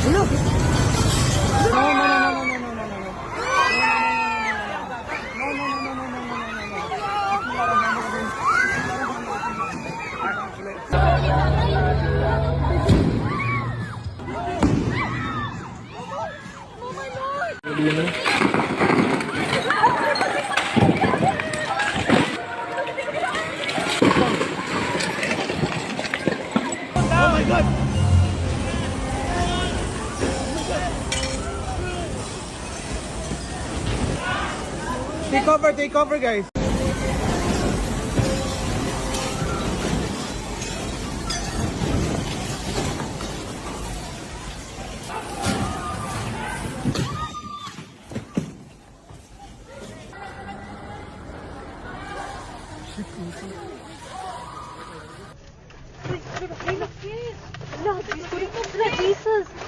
No. Oh my God! Take cover guys.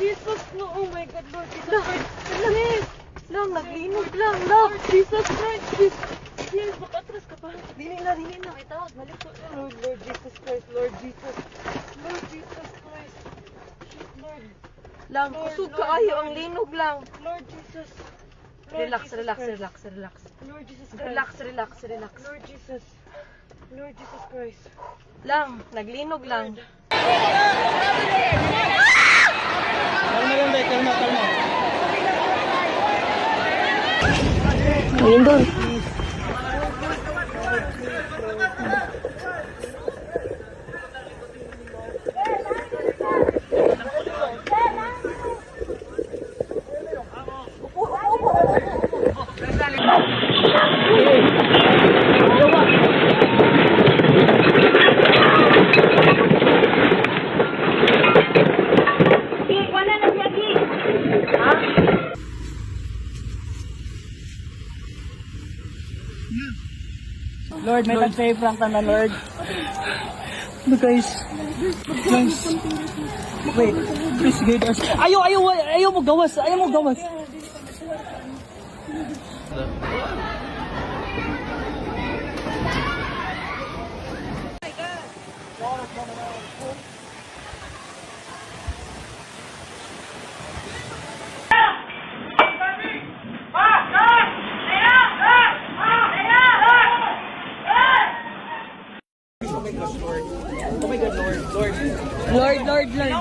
Jesus, no, oh my God, Lord Jesus Christ. Lang, naglinog lang, Lord Jesus Christ. Yes, makatras ka pa. Dili na. Itawag, balik ko. Lord Jesus Christ, Lord Jesus Christ. Lord. Lang, kusog ka ayo, ang linog lang. Lord Jesus. Relax. Lord Jesus Christ. Relax. Lord Jesus Christ. Lang, naglinog lang. Kalma lang dahil, kalma. Ayun doon. Lord, may nag-save prank na Lord. No, guys. Wait, please guide us. Ayaw mo gawas. Lord, my God.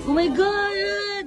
Oh my God!